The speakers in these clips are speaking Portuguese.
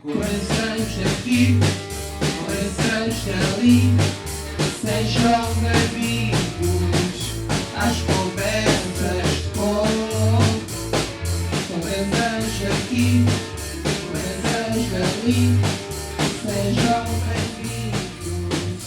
Corações aqui, corações ali, sejam bem-vindos às conversas com corações aqui, corações ali, sejam bem-vindos.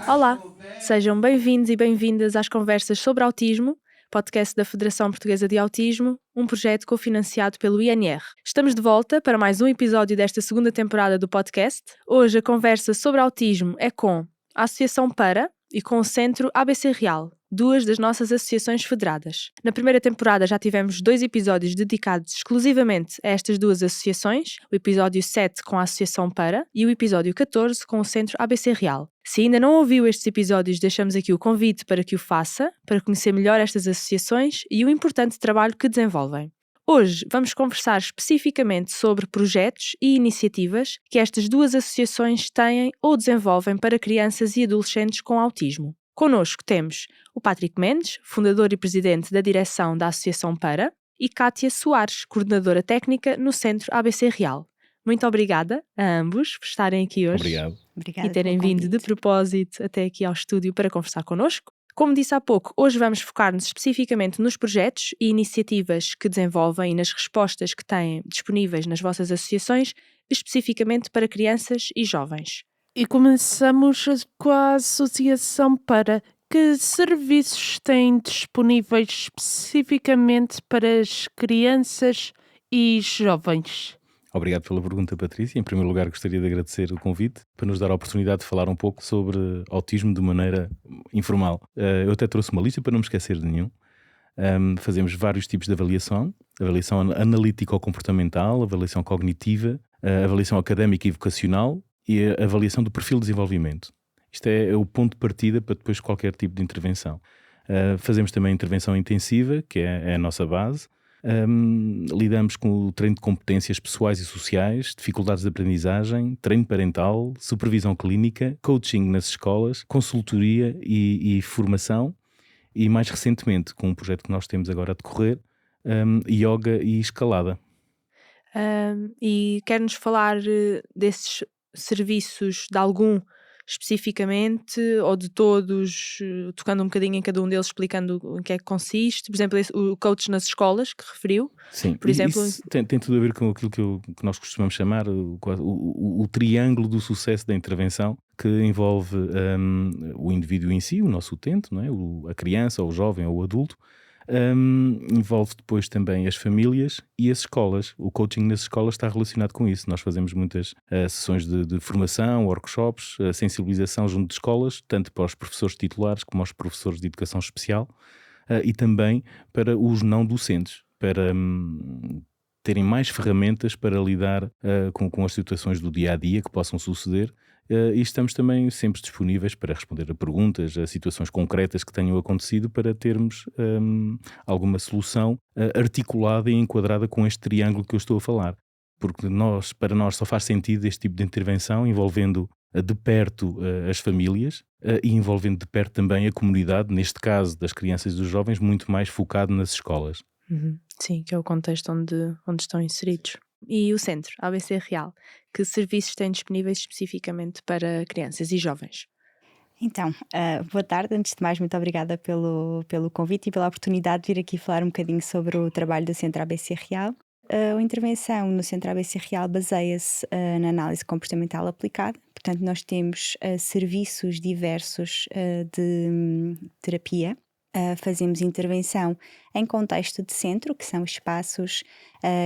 Olá, sejam bem-vindos e bem-vindas às Conversas sobre Autismo, podcast da Federação Portuguesa de Autismo, um projeto cofinanciado pelo INR. Estamos de volta para mais um episódio desta segunda temporada do podcast. Hoje a conversa sobre autismo é com a Associação Para e com o Centro ABC Real, duas das nossas associações federadas. Na primeira temporada já tivemos 2 episódios dedicados exclusivamente a estas duas associações, o episódio 7 com a Associação Para e o episódio 14 com o Centro ABC Real. Se ainda não ouviu estes episódios, deixamos aqui o convite para que o faça, para conhecer melhor estas associações e o importante trabalho que desenvolvem. Hoje vamos conversar especificamente sobre projetos e iniciativas que estas duas associações têm ou desenvolvem para crianças e adolescentes com autismo. Connosco temos o Patrick Mendes, fundador e presidente da direção da Associação Para, e Kátia Soares, coordenadora técnica no Centro ABC Real. Muito obrigada a ambos por estarem aqui hoje. Obrigado. Obrigada E terem pelo vindo de convite. propósito até aqui ao estúdio para conversar connosco. Como disse há pouco, hoje vamos focar-nos especificamente nos projetos e iniciativas que desenvolvem e nas respostas que têm disponíveis nas vossas associações, especificamente para crianças e jovens. E começamos com a Associação Para. Que serviços têm disponíveis especificamente para as crianças e jovens? Obrigado pela pergunta, Patrícia. Em primeiro lugar, gostaria de agradecer o convite para nos dar a oportunidade de falar um pouco sobre autismo de maneira informal. Eu até trouxe uma lista para não me esquecer de nenhum. Fazemos vários tipos de avaliação analítico-comportamental, avaliação cognitiva, avaliação académica e vocacional e a avaliação do perfil de desenvolvimento. Isto é o ponto de partida para depois qualquer tipo de intervenção. Fazemos também intervenção intensiva, que é a nossa base. Lidamos com o treino de competências pessoais e sociais, dificuldades de aprendizagem, treino parental, supervisão clínica, coaching nas escolas, consultoria e formação e mais recentemente, com um projeto que nós temos agora a decorrer, yoga e escalada. E quer-nos falar desses serviços de algum especificamente ou de todos, tocando um bocadinho em cada um deles, explicando em que é que consiste? Por exemplo, o coach nas escolas que referiu. Sim, Por exemplo, isso tem tudo a ver com aquilo que nós costumamos chamar o triângulo do sucesso da intervenção, que envolve o indivíduo em si, o nosso utente, não é? A criança, ou o jovem, ou o adulto. Envolve depois também as famílias e as escolas. O coaching nas escolas está relacionado com isso. Nós fazemos muitas sessões de formação, workshops, sensibilização junto de escolas, tanto para os professores titulares como aos professores de educação especial, e também para os não docentes, para terem mais ferramentas para lidar com as situações do dia-a-dia que possam suceder. E estamos também sempre disponíveis para responder a perguntas, a situações concretas que tenham acontecido, para termos alguma solução articulada e enquadrada com este triângulo que eu estou a falar. Porque para nós só faz sentido este tipo de intervenção envolvendo de perto as famílias e envolvendo de perto também a comunidade, neste caso das crianças e dos jovens, muito mais focado nas escolas. Sim, que é o contexto onde estão inseridos. E o Centro ABC Real, que serviços têm disponíveis especificamente para crianças e jovens? Então, boa tarde. Antes de mais, muito obrigada pelo convite e pela oportunidade de vir aqui falar um bocadinho sobre o trabalho do Centro ABC Real. A intervenção no Centro ABC Real baseia-se na análise comportamental aplicada. Portanto, nós temos serviços diversos de terapia. Fazemos intervenção em contexto de centro, que são espaços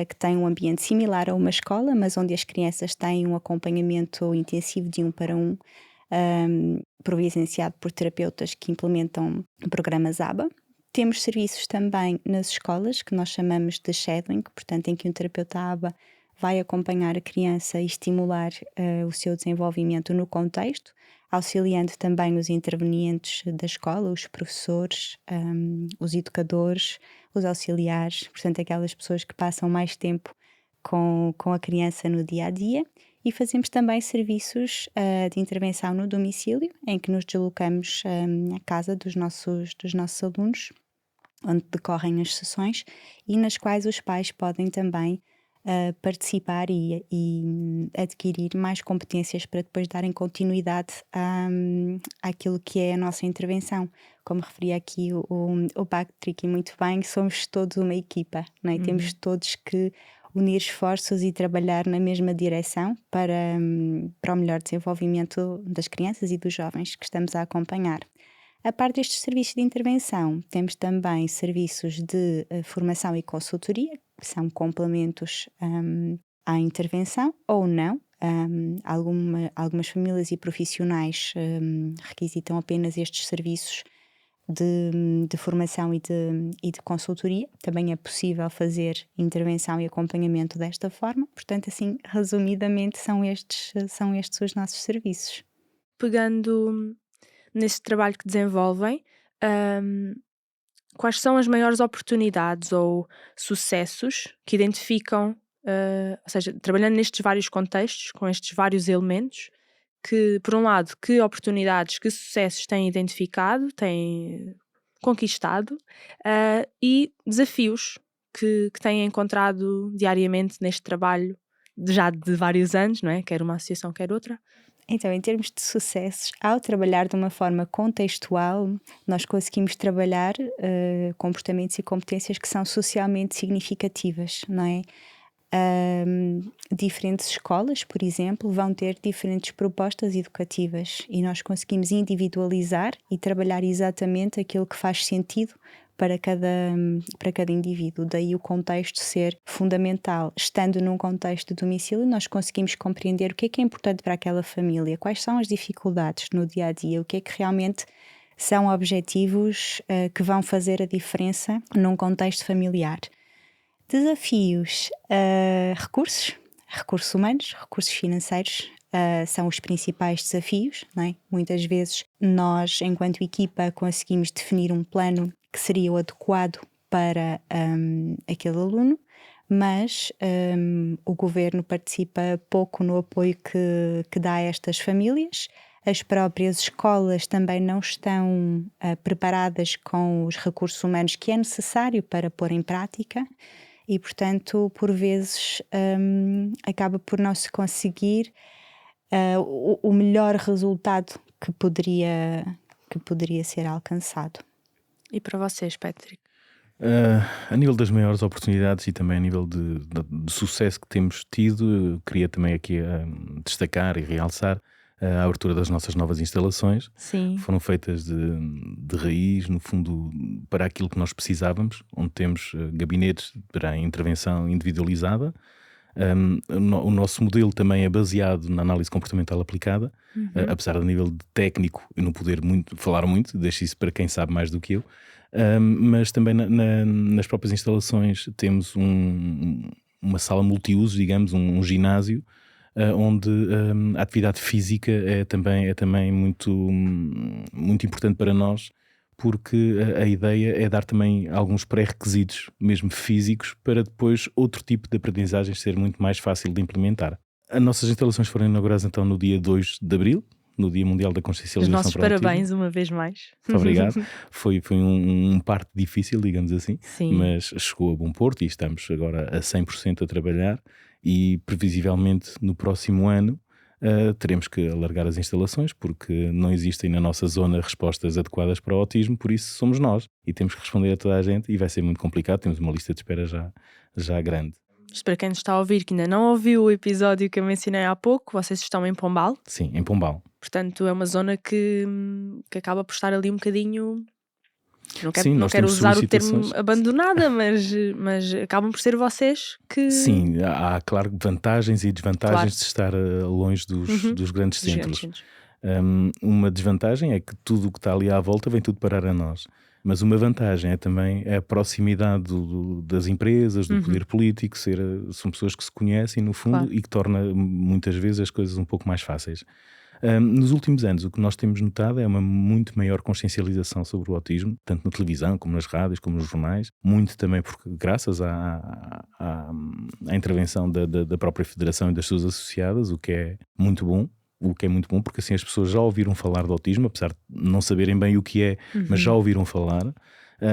que têm um ambiente similar a uma escola, mas onde as crianças têm um acompanhamento intensivo de 1 para 1, providenciado por terapeutas que implementam programas ABA. Temos serviços também nas escolas, que nós chamamos de shadowing, portanto, em que um terapeuta ABA vai acompanhar a criança e estimular o seu desenvolvimento no contexto, auxiliando também os intervenientes da escola, os professores, os educadores, os auxiliares, portanto, aquelas pessoas que passam mais tempo com a criança no dia-a-dia. E fazemos também serviços de intervenção no domicílio, em que nos deslocamos à casa dos nossos alunos, onde decorrem as sessões e nas quais os pais podem também participar e adquirir mais competências para depois darem continuidade àquilo que é a nossa intervenção. Como referia aqui o Patrick, e muito bem, somos todos uma equipa, não é? Temos todos que unir esforços e trabalhar na mesma direção para o melhor desenvolvimento das crianças e dos jovens que estamos a acompanhar. A parte destes serviços de intervenção, temos também serviços de formação e consultoria, que são complementos à intervenção ou não. Algumas famílias e profissionais requisitam apenas estes serviços de formação e de consultoria. Também é possível fazer intervenção e acompanhamento desta forma. Portanto, assim, resumidamente, são estes os nossos serviços. Pegando nesse trabalho que desenvolvem, quais são as maiores oportunidades ou sucessos que identificam, ou seja, trabalhando nestes vários contextos, com estes vários elementos, que, por um lado, que oportunidades, que sucessos têm identificado, têm conquistado, e desafios que têm encontrado diariamente neste trabalho, já de vários anos, não é? Quer uma associação, quer outra. Então, em termos de sucessos, ao trabalhar de uma forma contextual, nós conseguimos trabalhar comportamentos e competências que são socialmente significativas, não é? Diferentes escolas, por exemplo, vão ter diferentes propostas educativas e nós conseguimos individualizar e trabalhar exatamente aquilo que faz sentido para cada indivíduo. Daí o contexto ser fundamental. Estando num contexto de domicílio, nós conseguimos compreender o que é importante para aquela família, quais são as dificuldades no dia-a-dia, o que é que realmente são objetivos que vão fazer a diferença num contexto familiar. Desafios, recursos humanos, recursos financeiros são os principais desafios, não é? Muitas vezes nós, enquanto equipa, conseguimos definir um plano que seria o adequado para aquele aluno, mas o governo participa pouco no apoio que dá a estas famílias. As próprias escolas também não estão preparadas com os recursos humanos que é necessário para pôr em prática e, portanto, por vezes acaba por não se conseguir o melhor resultado que poderia ser alcançado. E para vocês, Patrick? A nível das maiores oportunidades e também a nível de sucesso que temos tido, queria também aqui destacar e realçar a abertura das nossas novas instalações. Sim. Foram feitas de raiz, no fundo, para aquilo que nós precisávamos, onde temos gabinetes para a intervenção individualizada. O nosso modelo também é baseado na análise comportamental aplicada, apesar do nível de técnico eu não poder falar muito, deixo isso para quem sabe mais do que eu, mas também nas próprias instalações temos uma sala multiuso, digamos, um ginásio, onde a atividade física é também muito, muito importante para nós, porque a ideia é dar também alguns pré-requisitos, mesmo físicos, para depois outro tipo de aprendizagem ser muito mais fácil de implementar. As nossas instalações foram inauguradas então no dia 2 de Abril, no Dia Mundial da Consciencialização. Os nossos para o parabéns autismo. uma vez mais. Muito obrigado. Foi um parto difícil, digamos assim, Sim. mas chegou a bom porto e estamos agora a 100% a trabalhar e previsivelmente no próximo ano teremos que alargar as instalações porque não existem na nossa zona respostas adequadas para o autismo, por isso somos nós e temos que responder a toda a gente e vai ser muito complicado, temos uma lista de espera já grande. Isto para quem nos está a ouvir que ainda não ouviu o episódio que eu mencionei há pouco, vocês estão em Pombal. Sim, em Pombal. Portanto, é uma zona que acaba por estar ali um bocadinho... Sim, não quero usar o termo solicitações abandonada, mas acabam por ser vocês que... Sim, há claro vantagens e desvantagens Claro. de estar longe dos grandes dos centros. grandes centros. Uma desvantagem é que tudo o que está ali à volta vem tudo parar a nós. Mas uma vantagem é também a proximidade das empresas, do poder político, são pessoas que se conhecem no fundo. Claro. E que torna muitas vezes as coisas um pouco mais fáceis. Nos últimos anos o que nós temos notado é uma muito maior consciencialização sobre o autismo, tanto na televisão como nas rádios, como nos jornais, muito também porque graças à intervenção da própria Federação e das suas associadas, o que é muito bom. Porque assim as pessoas já ouviram falar do autismo, apesar de não saberem bem o que é, mas já ouviram falar,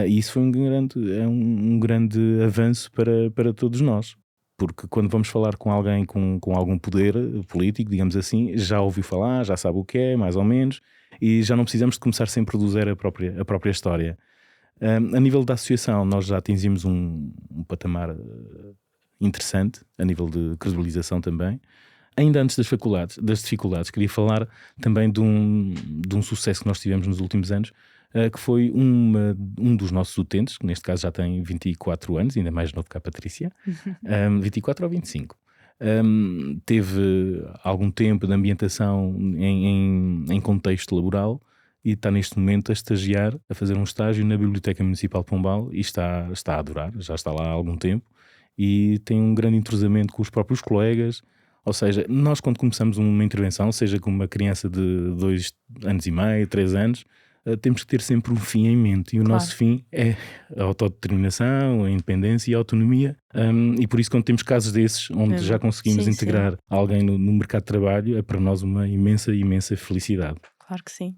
e isso foi um grande avanço para todos nós. porque quando vamos falar com alguém com algum poder político, digamos assim, já ouviu falar, já sabe o que é, mais ou menos, e já não precisamos de começar sempre a produzir a própria história. A nível da associação, nós já atingimos um patamar interessante, a nível de credibilização também. Ainda antes das dificuldades, queria falar também de um sucesso que nós tivemos nos últimos anos, que foi um dos nossos utentes, que neste caso já tem 24 anos, ainda mais novo que a Patrícia, 24 ou 25. Teve algum tempo de ambientação em contexto laboral e está neste momento a estagiar, a fazer um estágio na Biblioteca Municipal de Pombal e está a adorar, já está lá há algum tempo e tem um grande entrosamento com os próprios colegas. Ou seja, nós quando começamos uma intervenção, seja com uma criança de 2 anos e meio, 3 anos, temos que ter sempre um fim em mente. E o nosso fim é a autodeterminação, a independência e a autonomia. E por isso, quando temos casos desses, onde já conseguimos integrar alguém no mercado de trabalho, é para nós uma imensa, imensa felicidade. Claro que sim.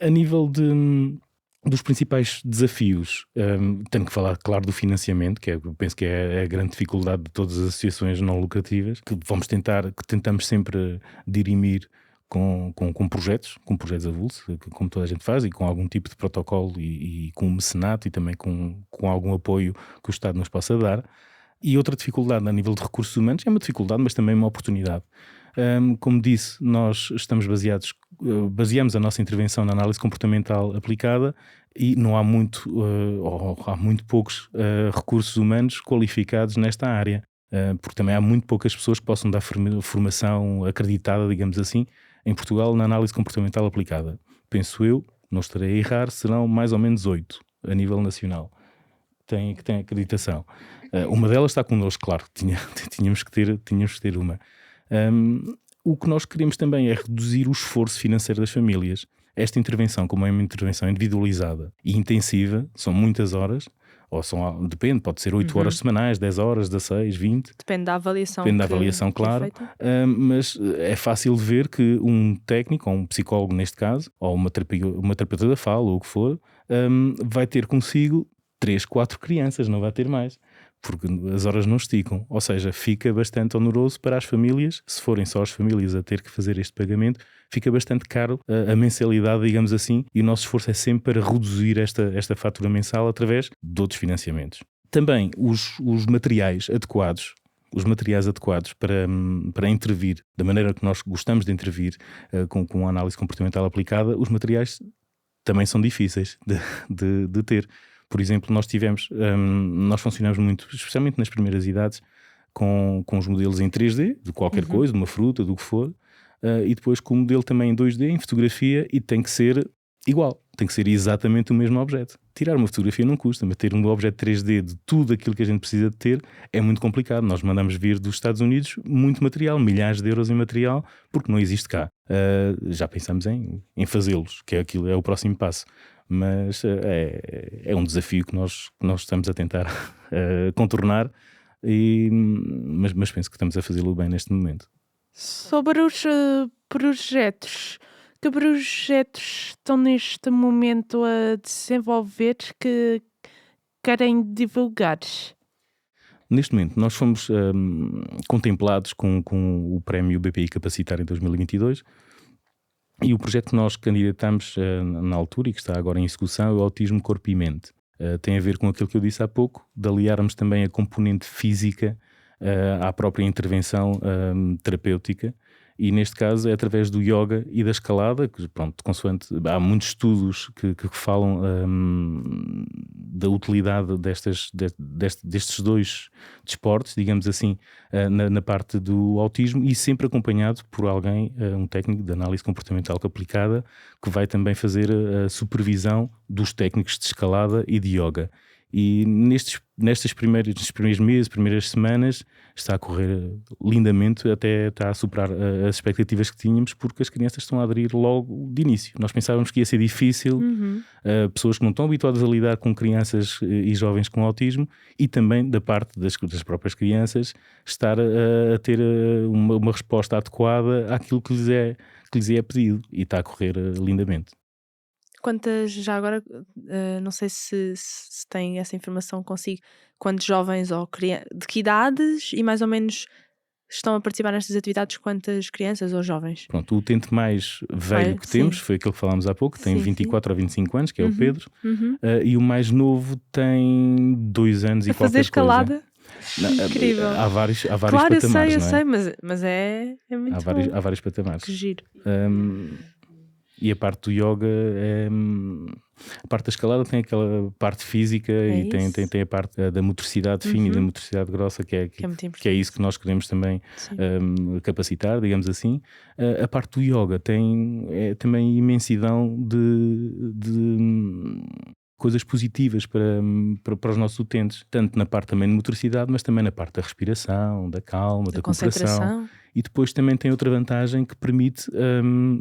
A nível dos principais desafios, tenho que falar, claro, do financiamento, que penso que é a grande dificuldade de todas as associações não lucrativas, que tentamos sempre dirimir com projetos avulsos, como toda a gente faz, e com algum tipo de protocolo e com o mecenato e também com algum apoio que o Estado nos possa dar. E outra dificuldade a nível de recursos humanos é uma dificuldade, mas também uma oportunidade. Como disse, nós baseamos a nossa intervenção na análise comportamental aplicada e não há há muito poucos recursos humanos qualificados nesta área, porque também há muito poucas pessoas que possam dar formação acreditada, digamos assim, em Portugal na análise comportamental aplicada. Penso eu, não estarei a errar, serão mais ou menos 8 a nível nacional que têm acreditação. Uma delas está connosco, claro, tínhamos que ter uma. O que nós queremos também é reduzir o esforço financeiro das famílias. Esta intervenção, como é uma intervenção individualizada e intensiva, são muitas horas, depende, pode ser 8 horas semanais, 10 horas, 16, 20. Depende da avaliação. Depende da avaliação, claro. Mas é fácil de ver que um técnico, ou um psicólogo neste caso, ou uma terapeuta da fala, ou o que for, vai ter consigo 3, 4 crianças, não vai ter mais. Porque as horas não esticam, ou seja, fica bastante oneroso para as famílias, se forem só as famílias a ter que fazer este pagamento, fica bastante caro a mensalidade, digamos assim, e o nosso esforço é sempre para reduzir esta fatura mensal através de outros financiamentos. Também os materiais adequados para intervir, da maneira que nós gostamos de intervir com a análise comportamental aplicada, os materiais também são difíceis de ter. Por exemplo, nós funcionamos muito, especialmente nas primeiras idades, com os modelos em 3D, de qualquer coisa, de uma fruta, do que for, e depois com o modelo também em 2D, em fotografia, e tem que ser igual, tem que ser exatamente o mesmo objeto. Tirar uma fotografia não custa, mas ter um objeto 3D de tudo aquilo que a gente precisa de ter é muito complicado. Nós mandamos vir dos Estados Unidos muito material, milhares de euros em material, porque não existe cá. Já pensamos em fazê-los, que é o próximo passo. Mas é um desafio que nós estamos a tentar contornar, mas penso que estamos a fazê-lo bem neste momento. Sobre os projetos, que projetos estão neste momento a desenvolver que querem divulgar? Neste momento nós fomos contemplados com o prémio BPI Capacitar em 2022. E o projeto que nós candidatamos na altura e que está agora em execução é o Autismo Corpo e Mente. Tem a ver com aquilo que eu disse há pouco, de aliarmos também a componente física à própria intervenção terapêutica. E neste caso é através do yoga e da escalada, que pronto, consoante, há muitos estudos que falam da utilidade destes dois desportos, digamos assim, na parte do autismo, e sempre acompanhado por alguém, um técnico de análise comportamental aplicada, que vai também fazer a supervisão dos técnicos de escalada e de yoga. E nestes primeiros meses, primeiras semanas, está a correr lindamente, até está a superar as expectativas que tínhamos, porque as crianças estão a aderir logo de início. Nós pensávamos que ia ser difícil, pessoas que não estão habituadas a lidar com crianças e jovens com autismo, e também da parte das próprias crianças, estar a ter uma resposta adequada àquilo que lhes é pedido, e está a correr lindamente. Quantas, já agora, não sei se tem essa informação consigo, quantos jovens ou de que idades e mais ou menos estão a participar nestas atividades, quantas crianças ou jovens? Pronto, o utente mais velho que Sim. temos foi aquele que falámos há pouco, tem Sim, 24 ou 25 anos, que é o Pedro, Uhum. e o mais novo tem 2 anos e A fazer qualquer escalada? coisa. Não, Incrível. há vários Claro, patamares, eu não é? sei, mas é muito bom. Há vários patamares. Que giro. E a parte do yoga a parte da escalada tem aquela parte física e tem a parte da motricidade fina e da motricidade grossa, que é muito importante. que é isso que nós queremos também Sim. capacitar, digamos assim. A parte do yoga tem também imensidão de coisas positivas para os nossos utentes, tanto na parte também de motricidade, mas também na parte da respiração, da calma, da concentração. E depois também tem outra vantagem que permite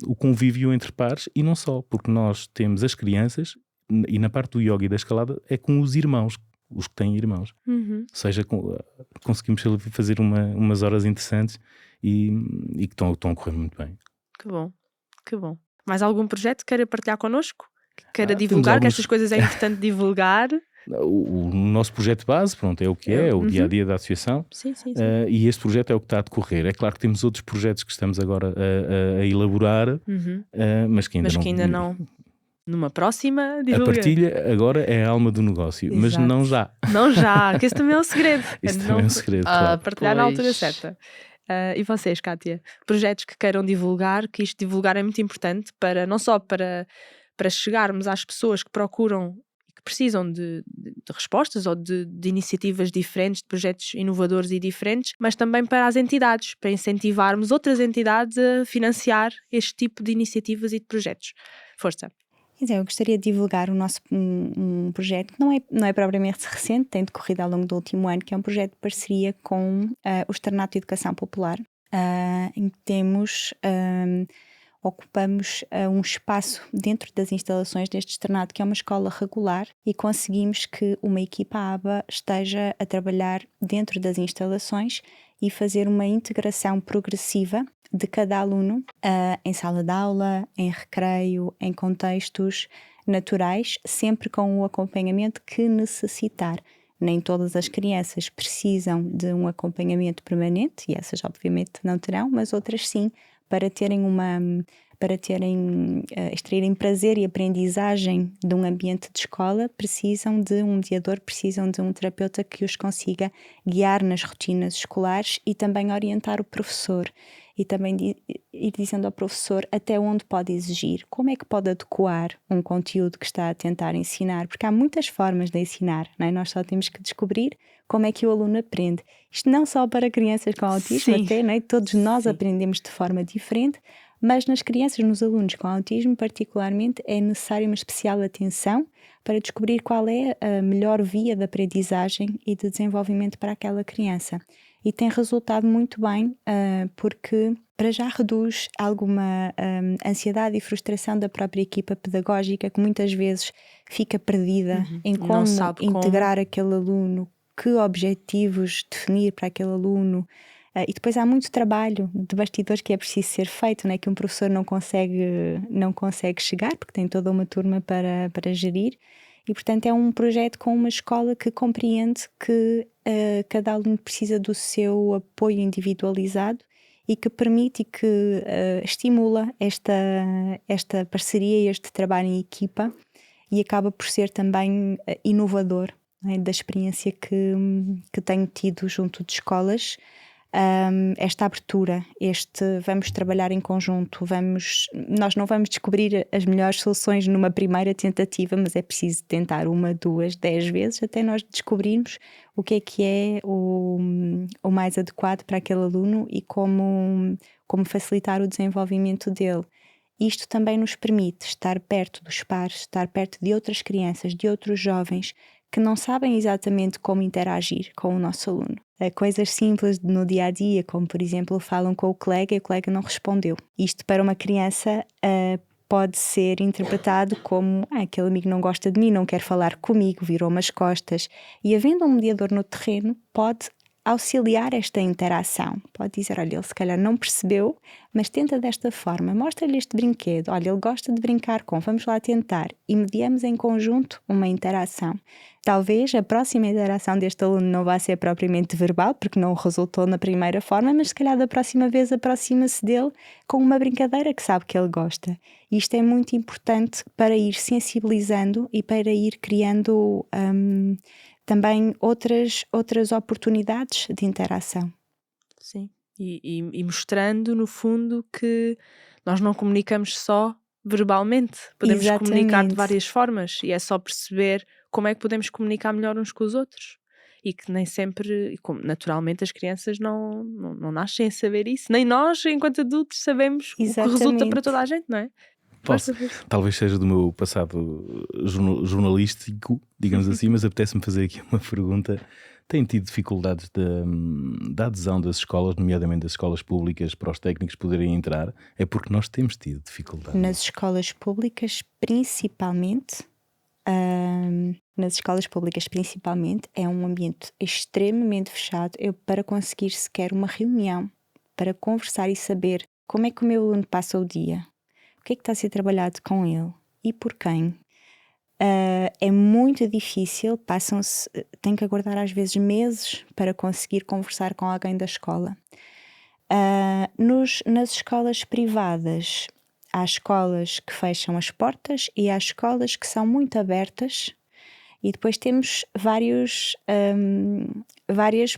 o convívio entre pares, e não só, porque nós temos as crianças, e na parte do yoga e da escalada é com os irmãos, os que têm irmãos. Ou seja, conseguimos fazer umas horas interessantes e que estão a correr muito bem. Que bom, que bom. Mais algum projeto que queira partilhar connosco? Que queira Temos divulgar, que estas coisas é importante divulgar? O nosso projeto base, pronto, é o que é o dia-a-dia da associação. Sim. E este projeto é o que está a decorrer. É claro que temos outros projetos que estamos agora a elaborar, mas que ainda não. Numa próxima A divulga. partilha agora é a alma do negócio, mas Exato. não já. Não já, que esse também é um segredo. Isso também é um segredo, claro. Partilhar na altura Pois. certa. E vocês, Kátia? Projetos que queiram divulgar, que isto divulgar é muito importante, não só para chegarmos às pessoas que procuram e que precisam de respostas ou de iniciativas diferentes, de projetos inovadores e diferentes, mas também para as entidades, para incentivarmos outras entidades a financiar este tipo de iniciativas e de projetos. Força! Eu gostaria de divulgar o nosso um projeto que não é propriamente recente, tem decorrido ao longo do último ano, que é um projeto de parceria com o Externato de Educação Popular, em que ocupamos um espaço dentro das instalações deste externato, que é uma escola regular, e conseguimos que uma equipa ABA esteja a trabalhar dentro das instalações e fazer uma integração progressiva de cada aluno em sala de aula, em recreio, em contextos naturais, sempre com o acompanhamento que necessitar. Nem todas as crianças precisam de um acompanhamento permanente, e essas obviamente não terão, mas outras sim, para extraírem prazer e aprendizagem de um ambiente de escola, precisam de um mediador, precisam de um terapeuta que os consiga guiar nas rotinas escolares e também orientar o professor. E também ir dizendo ao professor até onde pode exigir, como é que pode adequar um conteúdo que está a tentar ensinar, porque há muitas formas de ensinar, não é? Nós só temos que descobrir como é que o aluno aprende. Isto não só para crianças com autismo, Sim. até, não é? Todos nós Sim. aprendemos de forma diferente, mas nas crianças, nos alunos com autismo particularmente, é necessária uma especial atenção para descobrir qual é a melhor via de aprendizagem e de desenvolvimento para aquela criança. E tem resultado muito bem, porque para já reduz alguma ansiedade e frustração da própria equipa pedagógica, que muitas vezes fica perdida em como integrar aquele aluno, que objetivos definir para aquele aluno. E depois há muito trabalho de bastidores que é preciso ser feito, não é? Que um professor não consegue chegar, porque tem toda uma turma para gerir. E, portanto, é um projeto com uma escola que compreende que cada aluno precisa do seu apoio individualizado e que permite e que estimula esta parceria e este trabalho em equipa, e acaba por ser também inovador, não é? Da experiência que tenho tido junto de escolas. Esta abertura, vamos trabalhar em conjunto, nós não vamos descobrir as melhores soluções numa primeira tentativa, mas é preciso tentar 1, 2, 10 vezes até nós descobrirmos o que é o mais adequado para aquele aluno e como facilitar o desenvolvimento dele. Isto também nos permite estar perto dos pares, estar perto de outras crianças, de outros jovens que não sabem exatamente como interagir com o nosso aluno. Coisas simples no dia-a-dia, como por exemplo falam com o colega e o colega não respondeu. Isto para uma criança pode ser interpretado como aquele amigo não gosta de mim, não quer falar comigo, virou-me as costas. E havendo um mediador no terreno, pode auxiliar esta interação. Pode dizer, olha, ele se calhar não percebeu, mas tenta desta forma, mostra-lhe este brinquedo, olha, ele gosta de brincar com, vamos lá tentar, e mediamos em conjunto uma interação. Talvez a próxima interação deste aluno não vá ser propriamente verbal, porque não resultou na primeira forma, mas se calhar da próxima vez aproxima-se dele com uma brincadeira que sabe que ele gosta. E isto é muito importante para ir sensibilizando e para ir criando também outras oportunidades de interação. Sim. E mostrando, no fundo, que nós não comunicamos só verbalmente. Podemos comunicar de várias formas e é só perceber como é que podemos comunicar melhor uns com os outros. E que nem sempre, como naturalmente as crianças não nascem a saber isso. Nem nós, enquanto adultos, sabemos o que resulta para toda a gente, não é? Talvez seja do meu passado jornalístico, digamos assim, mas apetece-me fazer aqui uma pergunta. Tem tido dificuldades da adesão das escolas, nomeadamente das escolas públicas, para os técnicos poderem entrar? É porque nós temos tido dificuldades. Nas escolas públicas, principalmente, é um ambiente extremamente fechado. Para conseguir sequer uma reunião, para conversar e saber como é que o meu aluno passa o dia, o que é que está a ser trabalhado com ele e por quem. É muito difícil, tem que aguardar às vezes meses para conseguir conversar com alguém da escola. Nas escolas privadas, há escolas que fecham as portas e há escolas que são muito abertas, e depois temos várias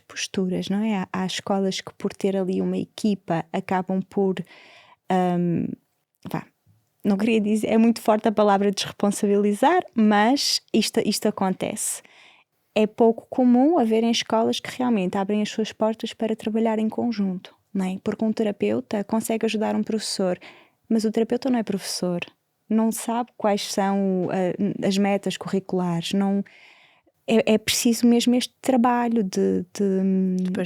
posturas, não é? Há escolas que, por ter ali uma equipa, acabam por... não queria dizer, é muito forte a palavra desresponsabilizar, mas isto acontece. É pouco comum haverem escolas que realmente abrem as suas portas para trabalhar em conjunto, não é? Porque um terapeuta consegue ajudar um professor, mas o terapeuta não é professor, não sabe quais são as metas curriculares, não... É preciso mesmo este trabalho de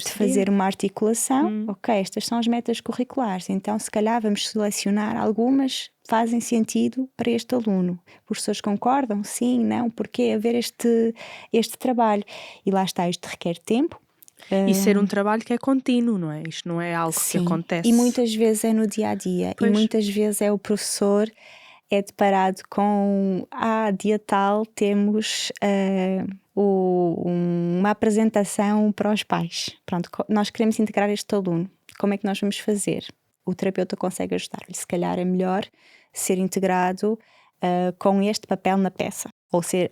fazer uma articulação. Ok, estas são as metas curriculares, então se calhar vamos selecionar algumas que fazem sentido para este aluno. Professores concordam? Sim, não? Porquê haver este trabalho? E lá está, isto requer tempo. E ser um trabalho que é contínuo, não é? Isto não é algo que acontece. E muitas vezes é no dia-a-dia. E muitas vezes é o professor deparado com dia tal temos uma apresentação para os pais. Pronto, nós queremos integrar este aluno. Como é que nós vamos fazer? O terapeuta consegue ajudar-lhe. Se calhar é melhor ser integrado com este papel na peça.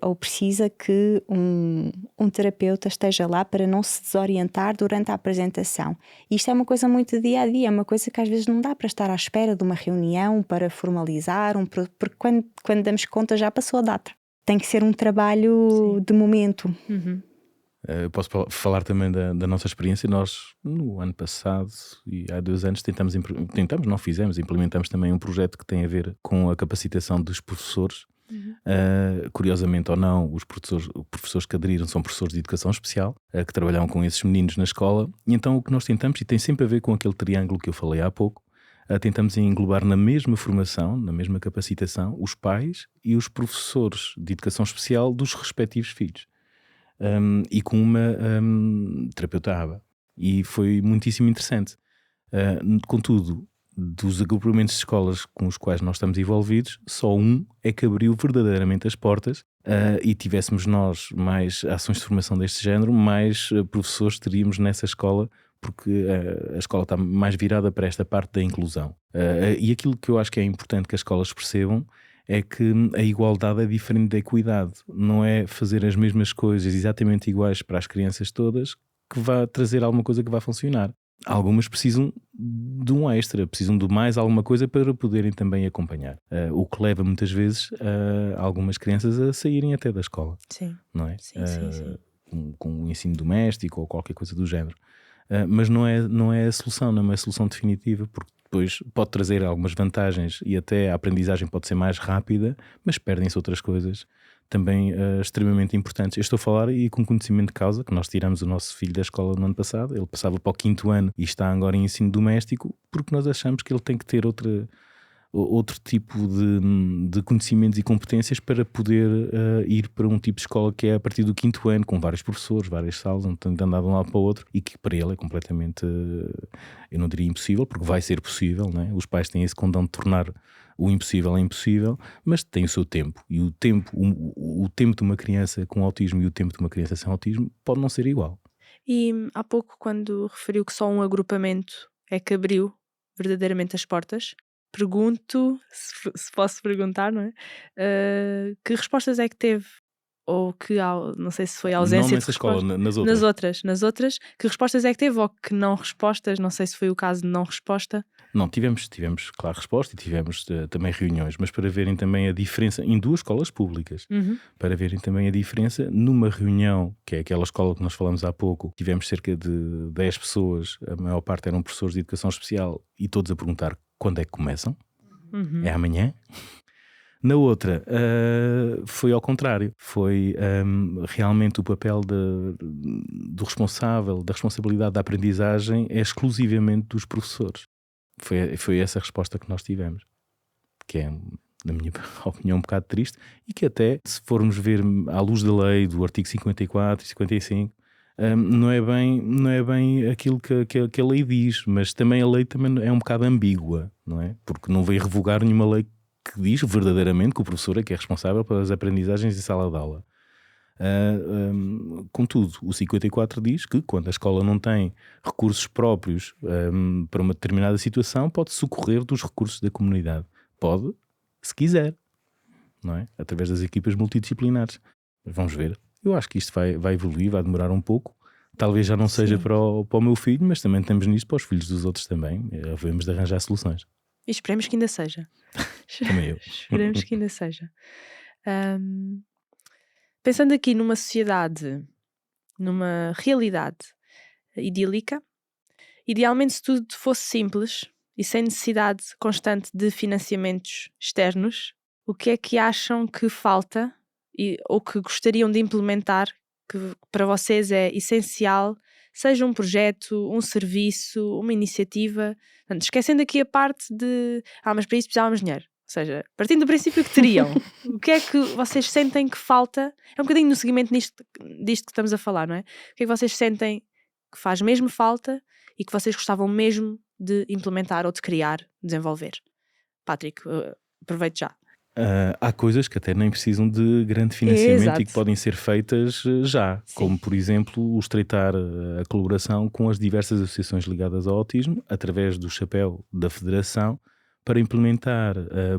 Ou precisa que um terapeuta esteja lá para não se desorientar durante a apresentação. Isto é uma coisa muito dia-a-dia, é uma coisa que às vezes não dá para estar à espera de uma reunião, para formalizar, porque quando damos conta já passou a data. Tem que ser um trabalho de momento. Posso falar também da nossa experiência. Nós, no ano passado e há 2 anos, implementamos também um projeto que tem a ver com a capacitação dos professores. Curiosamente ou não, os professores que aderiram são professores de educação especial, que trabalham com esses meninos na escola. E então o que nós tentamos, e tem sempre a ver com aquele triângulo que eu falei há pouco, tentamos englobar na mesma formação, na mesma capacitação, os pais e os professores de educação especial dos respectivos filhos. E com uma terapeuta ABA. E foi muitíssimo interessante. Contudo, dos agrupamentos de escolas com os quais nós estamos envolvidos, só um é que abriu verdadeiramente as portas, e tivéssemos nós mais ações de formação deste género, mais professores teríamos nessa escola, porque a escola está mais virada para esta parte da inclusão. E aquilo que eu acho que é importante que as escolas percebam é que a igualdade é diferente da equidade. Não é fazer as mesmas coisas exatamente iguais para as crianças todas que vai trazer alguma coisa que vai funcionar. Algumas precisam de um extra, precisam de mais alguma coisa para poderem também acompanhar. O que leva muitas vezes algumas crianças a saírem até da escola. Sim. Não é? Sim. Com o ensino doméstico ou qualquer coisa do género. Mas não é a solução, não é uma solução definitiva, porque depois pode trazer algumas vantagens e até a aprendizagem pode ser mais rápida, mas perdem-se outras coisas também extremamente importantes. Eu estou a falar e com conhecimento de causa, que nós tiramos o nosso filho da escola no ano passado, ele passava para o 5º ano e está agora em ensino doméstico, porque nós achamos que ele tem que ter outro tipo de conhecimentos e competências para poder ir para um tipo de escola que é a partir do 5º ano, com vários professores, várias salas, onde tem de andar de um lado para o outro, e que para ele é completamente, eu não diria impossível, porque vai ser possível, não é? Os pais têm esse condão de tornar o impossível é impossível, mas tem o seu tempo, e o tempo de uma criança com autismo e o tempo de uma criança sem autismo pode não ser igual. E há pouco, quando referiu que só um agrupamento é que abriu verdadeiramente as portas, pergunto, se posso perguntar, não é? Que respostas é que teve? Ou que, não sei se foi a ausência Não de nessa escola, respostas. Nas outras, que respostas é que teve? Ou que não respostas? Não sei se foi o caso de não resposta. Não, tivemos claro, resposta, e tivemos também reuniões, mas para verem também a diferença em 2 escolas públicas, para verem também a diferença numa reunião, que é aquela escola que nós falamos há pouco, tivemos cerca de 10 pessoas, a maior parte eram professores de educação especial, e todos a perguntar quando é que começam? É amanhã? Na outra, foi ao contrário, foi realmente o papel do responsável, da responsabilidade da aprendizagem é exclusivamente dos professores. Foi essa a resposta que nós tivemos, que é, na minha opinião, um bocado triste, e que até, se formos ver à luz da lei, do artigo 54 e 55, não é bem aquilo que a lei diz, mas também a lei também é um bocado ambígua, não é? Porque não veio revogar nenhuma lei que diz verdadeiramente que o professor é que é responsável pelas aprendizagens em sala de aula. Contudo, o 54 diz que quando a escola não tem recursos próprios para uma determinada situação, pode socorrer dos recursos da comunidade. Pode, se quiser, não é? Através das equipas multidisciplinares. Vamos ver. Eu acho que isto vai evoluir, vai demorar um pouco. Talvez já não seja para o meu filho, mas também estamos nisto para os filhos dos outros também. Havemos de arranjar soluções. E esperemos que ainda seja. Também eu. Esperemos que ainda seja. Pensando aqui numa sociedade, numa realidade idílica, idealmente, se tudo fosse simples e sem necessidade constante de financiamentos externos, o que é que acham que falta ou que gostariam de implementar, que para vocês é essencial, seja um projeto, um serviço, uma iniciativa? Portanto, esquecendo aqui a parte de mas para isso precisávamos de dinheiro. Ou seja, partindo do princípio que teriam, o que é que vocês sentem que falta? É um bocadinho no seguimento disto que estamos a falar, não é? O que é que vocês sentem que faz mesmo falta e que vocês gostavam mesmo de implementar ou de criar, desenvolver? Patrick, aproveito já. Há coisas que até nem precisam de grande financiamento. Exato. E que podem ser feitas já. Sim. Como, por exemplo, o estreitar a colaboração com as diversas associações ligadas ao autismo, através do chapéu da Federação, para implementar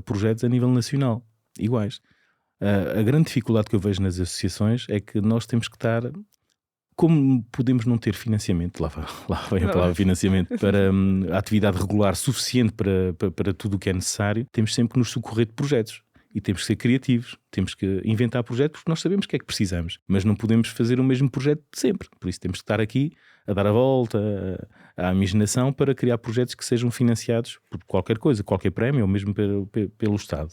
projetos a nível nacional, iguais. A grande dificuldade que eu vejo nas associações é que nós temos que estar... Como podemos não ter financiamento, lá vem a palavra financiamento, para a atividade regular suficiente para tudo o que é necessário, temos sempre que nos socorrer de projetos. E temos que ser criativos, temos que inventar projetos, porque nós sabemos o que é que precisamos, mas não podemos fazer o mesmo projeto de sempre. Por isso temos que estar aqui a dar a volta à imaginação para criar projetos que sejam financiados por qualquer coisa, qualquer prémio, ou mesmo pelo Estado.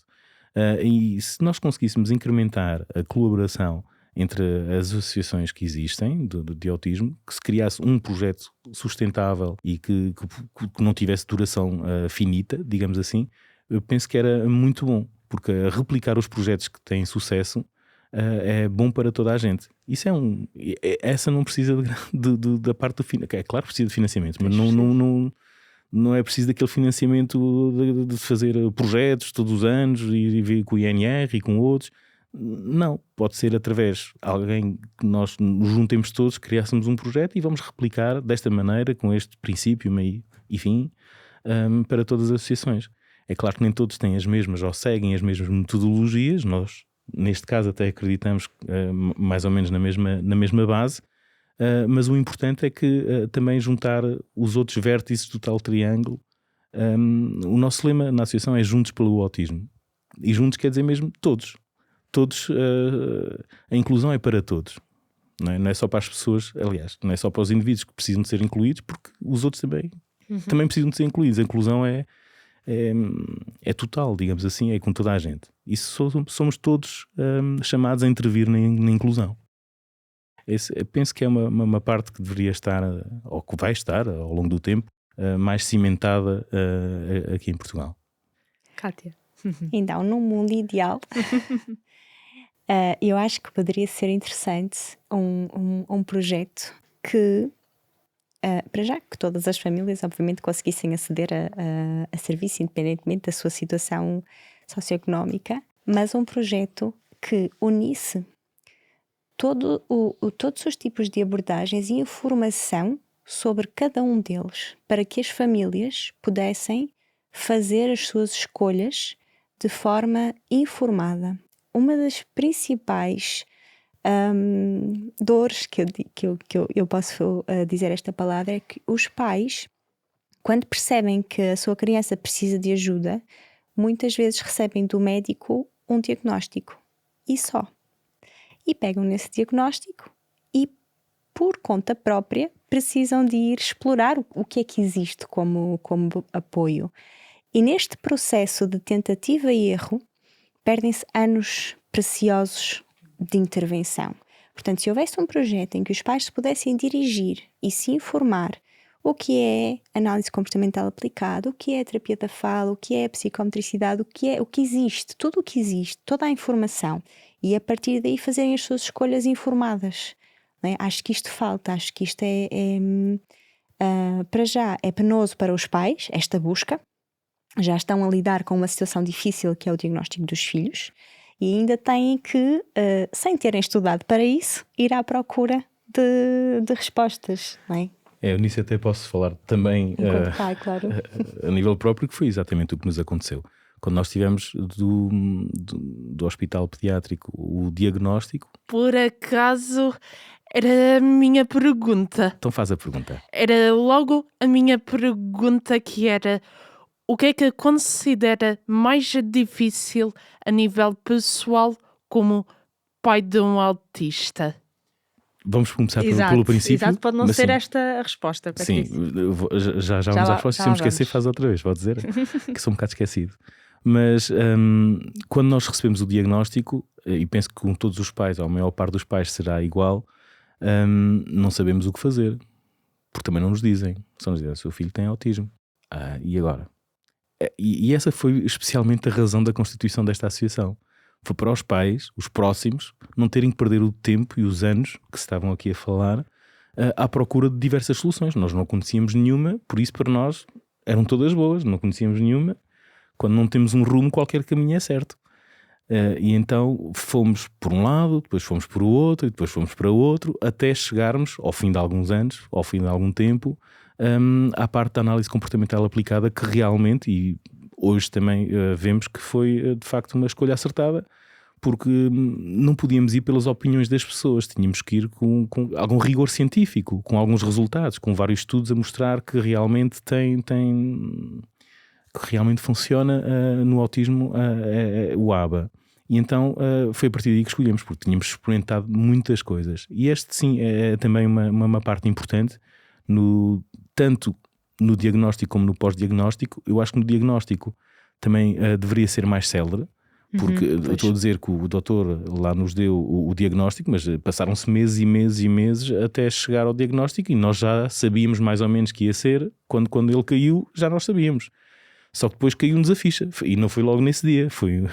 E se nós conseguíssemos incrementar a colaboração entre as associações que existem de autismo, que se criasse um projeto sustentável e que não tivesse duração finita, digamos assim, eu penso que era muito bom, porque replicar os projetos que têm sucesso é bom para toda a gente. Isso essa não precisa da parte do financiamento. É claro que precisa de financiamento, mas não é preciso daquele financiamento de fazer projetos todos os anos e ver com o INR e com outros. Não, pode ser através de alguém que nós nos juntemos todos, criássemos um projeto e vamos replicar desta maneira, com este princípio, meio e fim, para todas as associações. É claro que nem todos têm as mesmas ou seguem as mesmas metodologias. Nós, neste caso, até acreditamos mais ou menos na mesma base, mas o importante é que também juntar os outros vértices do tal triângulo. O nosso lema na associação é Juntos pelo Autismo. E juntos quer dizer mesmo todos. Todos, a inclusão é para todos, não é só para as pessoas, aliás, não é só para os indivíduos que precisam de ser incluídos, porque os outros também precisam de ser incluídos. A inclusão é total, digamos assim, é com toda a gente. E somos todos chamados a intervir na inclusão. Penso que é uma parte que deveria estar, ou que vai estar ao longo do tempo, mais cimentada aqui em Portugal. Kátia. Então, num mundo ideal, eu acho que poderia ser interessante um projeto que, para já, que todas as famílias, obviamente, conseguissem aceder a serviço, independentemente da sua situação socioeconómica, mas um projeto que unisse todos os tipos de abordagens e informação sobre cada um deles, para que as famílias pudessem fazer as suas escolhas de forma informada. Uma das principais dores que eu posso dizer esta palavra é que os pais, quando percebem que a sua criança precisa de ajuda, muitas vezes recebem do médico um diagnóstico e só. E pegam nesse diagnóstico e, por conta própria, precisam de ir explorar o que é que existe como apoio. E neste processo de tentativa e erro, perdem-se anos preciosos de intervenção. Portanto, se houvesse um projeto em que os pais se pudessem dirigir e se informar o que é análise comportamental aplicada, o que é a terapia da fala, o que é a psicomotricidade, o que existe, tudo o que existe, toda a informação, e a partir daí fazerem as suas escolhas informadas. Não é? Acho que isto falta, acho que isto para já é penoso para os pais, esta busca. Já estão a lidar com uma situação difícil que é o diagnóstico dos filhos e ainda têm que, sem terem estudado para isso, ir à procura de respostas, não é? Eu nisso até posso falar também Enquanto pai, claro. a nível próprio, que foi exatamente o que nos aconteceu. Quando nós tivemos do hospital pediátrico o diagnóstico... Por acaso, era a minha pergunta. Então faz a pergunta. Era logo a minha pergunta, que era: o que é que considera mais difícil a nível pessoal como pai de um autista? Vamos começar pelo princípio. Exato, pode não mas ser sim, esta a resposta. Para sim, já vamos à resposta. Se eu me esquecer, faz outra vez, pode dizer? Que sou um bocado esquecido. Mas quando nós recebemos o diagnóstico, e penso que com todos os pais, ou a maior parte dos pais será igual, não sabemos o que fazer. Porque também não nos dizem. Só nos dizem: o seu filho tem autismo. E agora? E essa foi especialmente a razão da constituição desta associação. Foi para os pais, os próximos, não terem que perder o tempo e os anos que se estavam aqui a falar à procura de diversas soluções. Nós não conhecíamos nenhuma, por isso para nós eram todas boas, não conhecíamos nenhuma. Quando não temos um rumo, qualquer caminho é certo. E então fomos por um lado, depois fomos por outro, e depois fomos para outro, até chegarmos, ao fim de alguns anos, ao fim de algum tempo, à parte da análise comportamental aplicada, que realmente, e hoje também vemos que foi de facto uma escolha acertada, porque não podíamos ir pelas opiniões das pessoas, tínhamos que ir com algum rigor científico, com alguns resultados, com vários estudos a mostrar que realmente que realmente funciona no autismo o ABA. E então foi a partir daí que escolhemos, porque tínhamos experimentado muitas coisas. E este sim é também uma parte importante, tanto no diagnóstico como no pós-diagnóstico. Eu acho que no diagnóstico também deveria ser mais célere, porque eu estou a dizer que o doutor lá nos deu o diagnóstico, mas passaram-se meses e meses e meses até chegar ao diagnóstico, e nós já sabíamos mais ou menos que ia ser. Quando ele caiu, já nós sabíamos. Só que depois caiu-nos a ficha, e não foi logo nesse dia, foi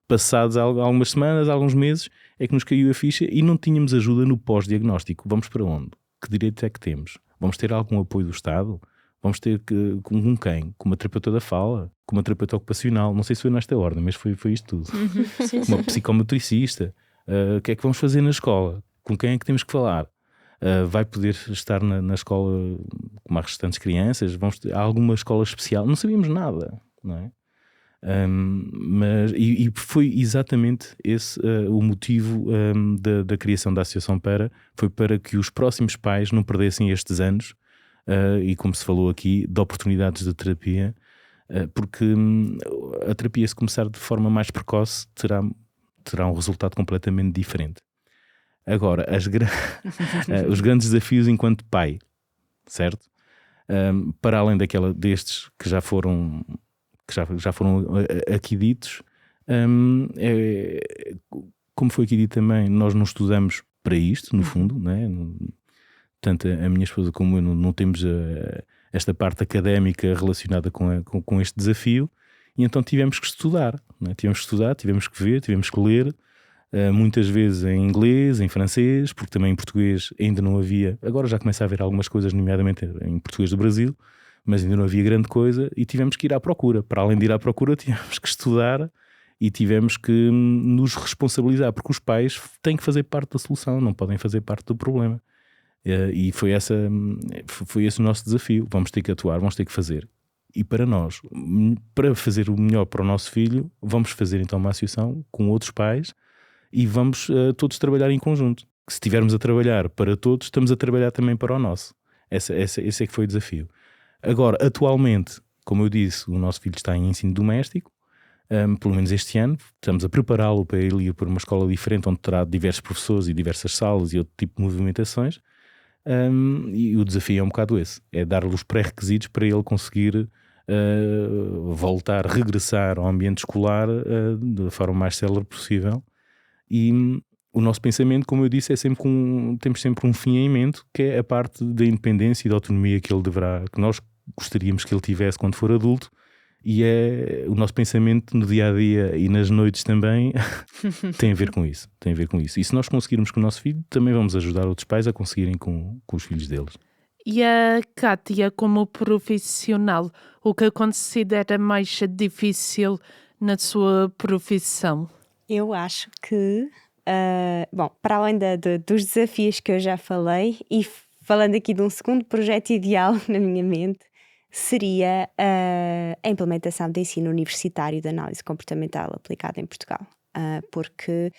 passados algumas semanas, alguns meses, é que nos caiu a ficha, e não tínhamos ajuda no pós-diagnóstico. Vamos para onde? Que direito é que temos? Vamos ter algum apoio do Estado? Vamos ter com quem? Com uma terapeuta da fala? Com uma terapeuta ocupacional? Não sei se foi nesta ordem, mas foi isto tudo. Sim, Uma psicomotricista? O que é que vamos fazer na escola? Com quem é que temos que falar? Vai poder estar na escola como as restantes crianças? Vamos ter alguma escola especial? Não sabíamos nada, não é? E foi exatamente esse o motivo da criação da Associação foi para que os próximos pais não perdessem estes anos, e como se falou aqui, de oportunidades de terapia, porque a terapia, se começar de forma mais precoce, terá um resultado completamente diferente. Agora, os grandes desafios enquanto pai, certo? Para além destes que já foram aqui ditos, como foi aqui dito também, nós não estudamos para isto, no fundo, não é? Tanto a minha esposa como eu não temos esta parte académica relacionada com este desafio, e então tivemos que estudar, não é? Tivemos que estudar, tivemos que ver, tivemos que ler, muitas vezes em inglês, em francês, porque também em português ainda não havia, agora já começa a haver algumas coisas, nomeadamente em português do Brasil, mas ainda não havia grande coisa e tivemos que ir à procura. Para além de ir à procura, tivemos que estudar e tivemos que nos responsabilizar, porque os pais têm que fazer parte da solução, não podem fazer parte do problema. E foi esse o nosso desafio. Vamos ter que atuar, vamos ter que fazer. E para nós, para fazer o melhor para o nosso filho, vamos fazer então uma associação com outros pais e vamos todos trabalhar em conjunto. Se estivermos a trabalhar para todos, estamos a trabalhar também para o nosso. Esse é que foi o desafio. Agora, atualmente, como eu disse, o nosso filho está em ensino doméstico, pelo menos este ano. Estamos a prepará-lo para ele ir para uma escola diferente, onde terá diversos professores e diversas salas e outro tipo de movimentações. E o desafio é um bocado esse, é dar-lhe os pré-requisitos para ele conseguir regressar ao ambiente escolar da forma mais célere possível. E o nosso pensamento, como eu disse, é sempre temos sempre um fim em mente, que é a parte da independência e da autonomia que nós gostaríamos que ele tivesse quando for adulto. E é o nosso pensamento no dia-a-dia e nas noites também tem a ver com isso. E se nós conseguirmos com o nosso filho, também vamos ajudar outros pais a conseguirem com os filhos deles. E a Kátia, como profissional, o que considera mais difícil na sua profissão? Eu acho que, para além dos desafios que eu já falei, e falando aqui de um segundo projeto ideal na minha mente, seria a implementação de ensino universitário de análise comportamental aplicada em Portugal. Porque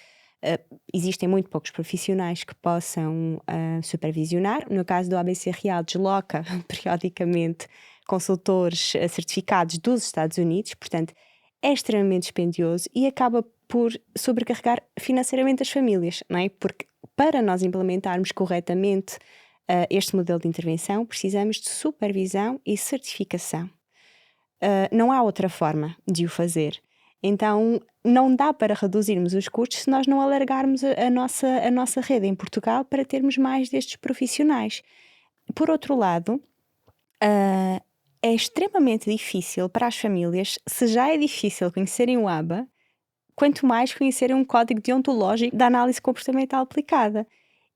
existem muito poucos profissionais que possam supervisionar. No caso do ABC Real, desloca periodicamente consultores certificados dos Estados Unidos, portanto é extremamente dispendioso e acaba por sobrecarregar financeiramente as famílias, não é? Porque para nós implementarmos corretamente este modelo de intervenção, precisamos de supervisão e certificação. Não há outra forma de o fazer. Então, não dá para reduzirmos os custos se nós não alargarmos a nossa rede em Portugal para termos mais destes profissionais. Por outro lado, é extremamente difícil para as famílias, se já é difícil conhecerem o ABA, quanto mais conhecerem um código deontológico da análise comportamental aplicada.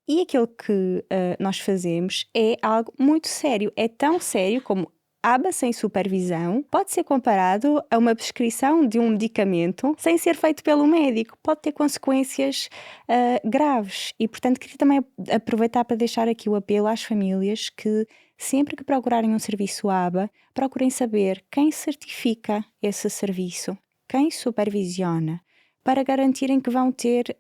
E aquilo que nós fazemos é algo muito sério. É tão sério como ABA sem supervisão pode ser comparado a uma prescrição de um medicamento sem ser feito pelo médico. Pode ter consequências graves. E, portanto, queria também aproveitar para deixar aqui o apelo às famílias que, sempre que procurarem um serviço ABA, procurem saber quem certifica esse serviço, quem supervisiona, para garantirem que vão ter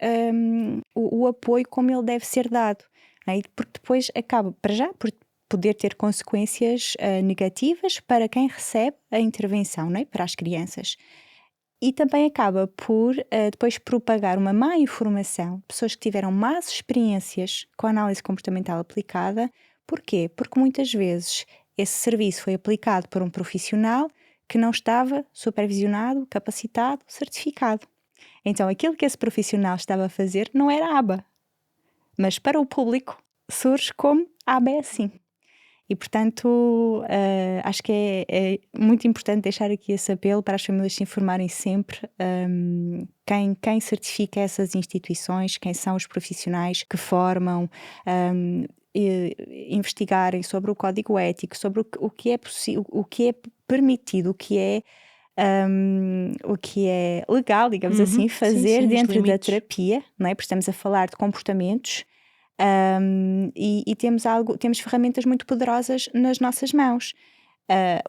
o apoio como ele deve ser dado. Né? Porque depois acaba, para já, por poder ter consequências negativas para quem recebe a intervenção, não é? Para as crianças. E também acaba por depois propagar uma má informação. Pessoas que tiveram más experiências com a análise comportamental aplicada. Porquê? Porque muitas vezes esse serviço foi aplicado por um profissional que não estava supervisionado, capacitado, certificado. Então, aquilo que esse profissional estava a fazer não era ABA, mas para o público surge como ABA é assim. E, portanto, acho que é muito importante deixar aqui esse apelo para as famílias se informarem sempre quem certifica essas instituições, quem são os profissionais que formam, investigarem sobre o código ético, sobre o que é possível, o que é permitido, o que é legal, digamos assim, fazer sim, dentro da terapia, não é? Porque estamos a falar de comportamentos e temos ferramentas muito poderosas nas nossas mãos.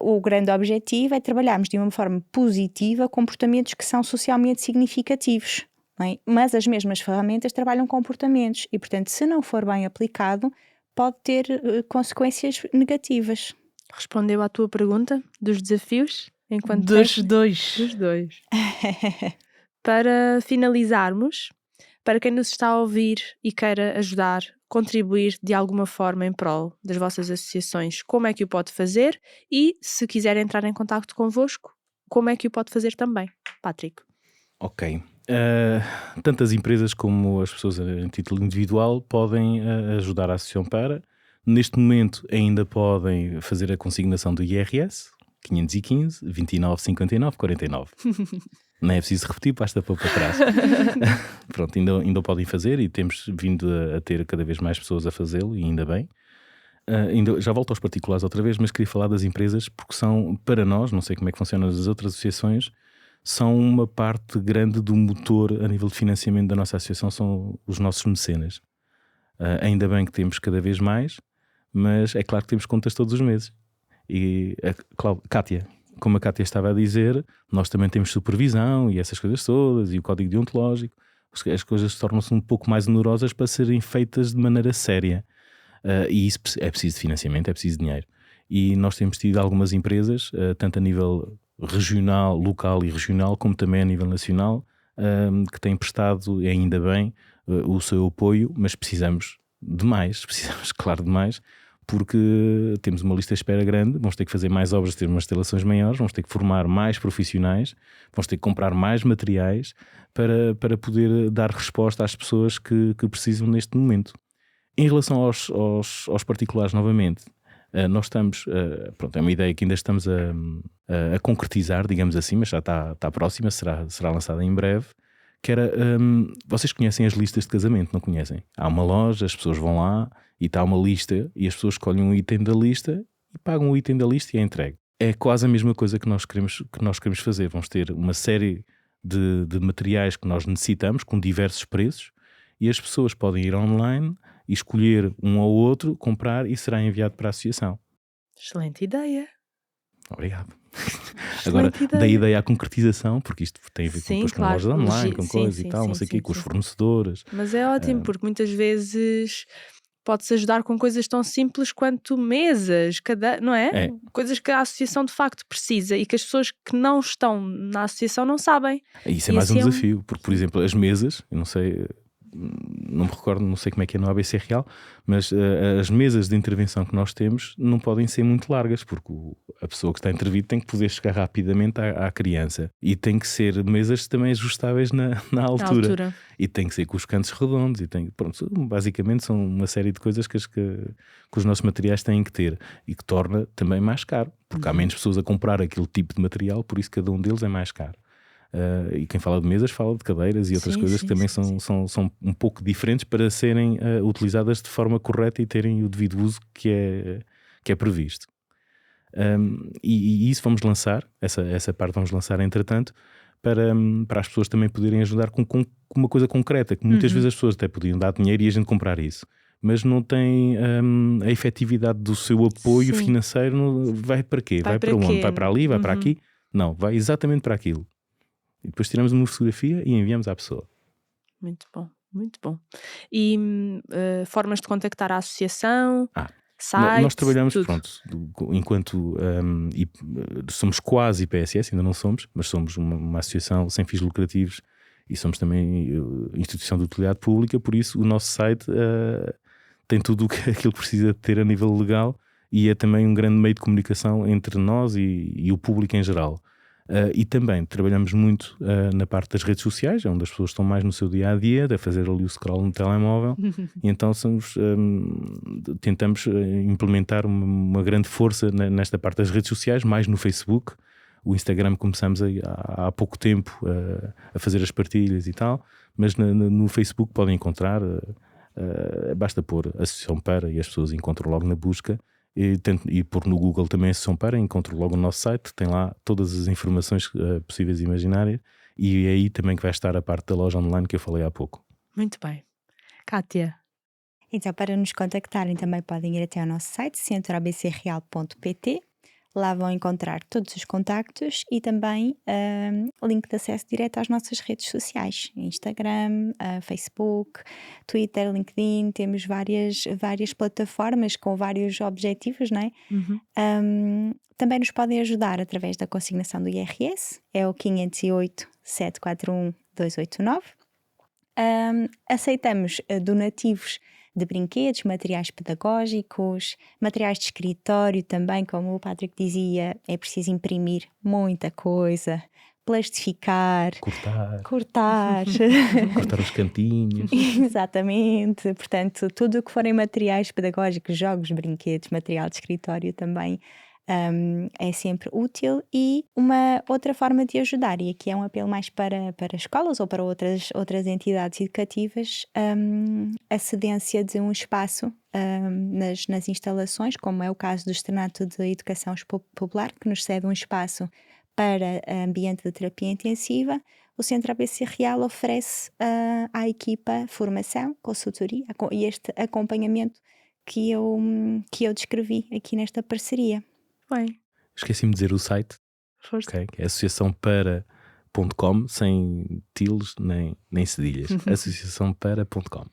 O grande objetivo é trabalharmos de uma forma positiva comportamentos que são socialmente significativos, não é? Mas as mesmas ferramentas trabalham comportamentos e, portanto, se não for bem aplicado, pode ter consequências negativas. Respondeu à tua pergunta dos desafios? Dos dois. Dos dois. Para finalizarmos, para quem nos está a ouvir e queira ajudar, contribuir de alguma forma em prol das vossas associações, como é que o pode fazer? E se quiser entrar em contacto convosco, como é que o pode fazer também? Patrick. Ok. Tanto as empresas como as pessoas em título individual podem ajudar a associação para. Neste momento ainda podem fazer a consignação do IRS, 515 29 59 49. Não é preciso repetir, basta pôr para trás. Pronto, ainda o podem fazer e temos vindo a ter cada vez mais pessoas a fazê-lo e ainda bem. Já volto aos particulares outra vez, mas queria falar das empresas porque são, para nós, não sei como é que funciona nas outras associações, são uma parte grande do motor a nível de financiamento da nossa associação, são os nossos mecenas. Ainda bem que temos cada vez mais, mas é claro que temos contas todos os meses. E Kátia, como a Kátia estava a dizer, nós também temos supervisão e essas coisas todas, e o código deontológico. As coisas tornam-se um pouco mais onerosas para serem feitas de maneira séria. E isso é preciso de financiamento, é preciso de dinheiro. E nós temos tido algumas empresas, tanto a nível regional, local e regional, como também a nível nacional, que têm prestado, e ainda bem, o seu apoio, mas precisamos de mais, claro, de mais, porque temos uma lista de espera grande, vamos ter que fazer mais obras, ter umas instalações maiores, vamos ter que formar mais profissionais, vamos ter que comprar mais materiais para poder dar resposta às pessoas que precisam neste momento. Em relação aos particulares, novamente, nós estamos, pronto, é uma ideia que ainda estamos a concretizar, digamos assim, mas já está próxima, será lançada em breve, que era, vocês conhecem as listas de casamento, não conhecem? Há uma loja, as pessoas vão lá e está uma lista e as pessoas escolhem um item da lista e pagam o item da lista e é entregue. É quase a mesma coisa que nós queremos fazer. Vamos ter uma série de materiais que nós necessitamos com diversos preços e as pessoas podem ir online e escolher um ou outro, comprar e será enviado para a associação. Excelente ideia. Obrigado. Excelente Agora, da ideia à concretização, porque isto tem a ver Sim, depois com claro. lojas online, com Sim, coisas sim, e tal, sim, não sei o quê, sim, com os sim. fornecedores. Mas é ótimo, porque muitas vezes pode-se ajudar com coisas tão simples quanto mesas, não é? É. Coisas que a associação de facto precisa e que as pessoas que não estão na associação não sabem. Isso é E mais um assim é um- desafio, porque, por exemplo, as mesas, eu não sei, não me recordo, não sei como é que é no ABC Real, mas as mesas de intervenção que nós temos não podem ser muito largas, porque a pessoa que está a intervir tem que poder chegar rapidamente à criança e tem que ser mesas também ajustáveis na Na altura. E tem que ser com os cantos redondos e pronto, basicamente são uma série de coisas que os nossos materiais têm que ter e que torna também mais caro, porque há menos pessoas a comprar aquele tipo de material, por isso cada um deles é mais caro. E quem fala de mesas fala de cadeiras e outras Sim, coisas sim, que também sim, são um pouco diferentes para serem utilizadas de forma correta e terem o devido uso que é previsto. E isso vamos lançar, essa parte vamos lançar entretanto, para as pessoas também poderem ajudar com uma coisa concreta, que muitas vezes as pessoas até podiam dar dinheiro e a gente comprar isso, mas não tem a efetividade do seu apoio Sim. financeiro. Vai para quê? Vai Vai para para onde? quê? Vai para ali? Vai para Uhum. aqui? Não, vai exatamente para aquilo. E depois tiramos uma fotografia e enviamos à pessoa. Muito bom, muito bom. E formas de contactar a associação, site, Nós trabalhamos, tudo. pronto, enquanto somos quase IPSS, ainda não somos, mas somos uma associação sem fins lucrativos e somos também instituição de utilidade pública, por isso o nosso site tem tudo aquilo que precisa de ter a nível legal e é também um grande meio de comunicação entre nós e o público em geral. E também trabalhamos muito na parte das redes sociais, onde as pessoas estão mais no seu dia-a-dia, a fazer ali o scroll no telemóvel, e então tentamos implementar uma grande força nesta parte das redes sociais, mais no Facebook. O Instagram começamos há pouco tempo a fazer as partilhas e tal, mas no Facebook podem encontrar, basta pôr Associação Para e as pessoas encontram logo na busca. E pôr no Google também a Associação Para, encontro logo o nosso site, tem lá todas as informações possíveis e imaginárias, e é aí também que vai estar a parte da loja online que eu falei há pouco. Muito bem. Kátia. Então, para nos contactarem, também podem ir até ao nosso site, centroabcreal.pt. Lá vão encontrar todos os contactos e também link de acesso direto às nossas redes sociais. Instagram, Facebook, Twitter, LinkedIn. Temos várias plataformas com vários objetivos, não é? Também nos podem ajudar através da consignação do IRS. É o 508 741 289. Aceitamos donativos de brinquedos, materiais pedagógicos, materiais de escritório também, como o Patrick dizia, é preciso imprimir muita coisa, plastificar, Cortar cortar os cantinhos. Exatamente, portanto, tudo o que forem materiais pedagógicos, jogos, brinquedos, material de escritório também é sempre útil. E uma outra forma de ajudar, e aqui é um apelo mais para escolas ou para outras entidades educativas, a cedência de um espaço nas instalações, como é o caso do Externato de Educação Popular, que nos cede um espaço para ambiente de terapia intensiva. O Centro ABC Real oferece à equipa formação, consultoria e este acompanhamento que eu descrevi aqui nesta parceria. Bem, Esqueci-me de dizer o site, força. ok? Que é associaçãopara.com, sem tildes nem cedilhas. associaçãopara.com.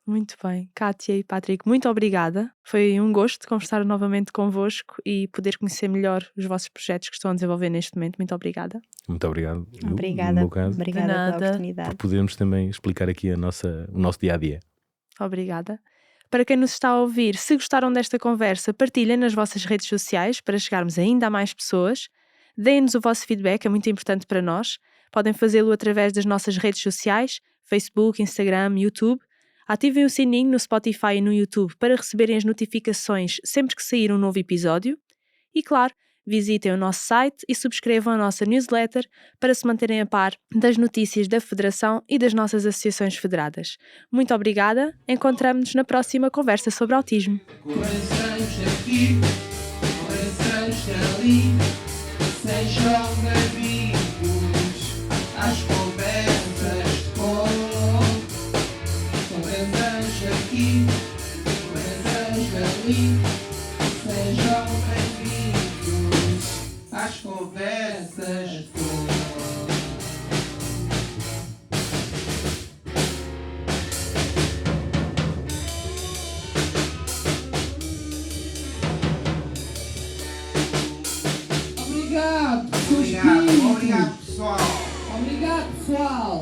Muito bem. Kátia e Patrick, muito obrigada. Foi um gosto conversar novamente convosco e poder conhecer melhor os vossos projetos que estão a desenvolver neste momento. Muito obrigada. Muito obrigado. Lu, Obrigada, no meu caso, obrigada De pela nada. oportunidade. por podermos também explicar aqui o nosso dia-a-dia. Obrigada. Para quem nos está a ouvir, se gostaram desta conversa, partilhem nas vossas redes sociais para chegarmos ainda a mais pessoas. Deem-nos o vosso feedback, é muito importante para nós. Podem fazê-lo através das nossas redes sociais, Facebook, Instagram, YouTube. Ativem o sininho no Spotify e no YouTube para receberem as notificações sempre que sair um novo episódio. E claro, visitem o nosso site e subscrevam a nossa newsletter para se manterem a par das notícias da Federação e das nossas associações federadas. Muito obrigada, encontramos-nos na próxima conversa sobre autismo. Corações aqui, corações ali, sejam bem-vindos às conversas corações aqui, corações ali, sejam bem-vindos às conversas Obrigado, Obrigado, pessoal. Obrigado, pessoal.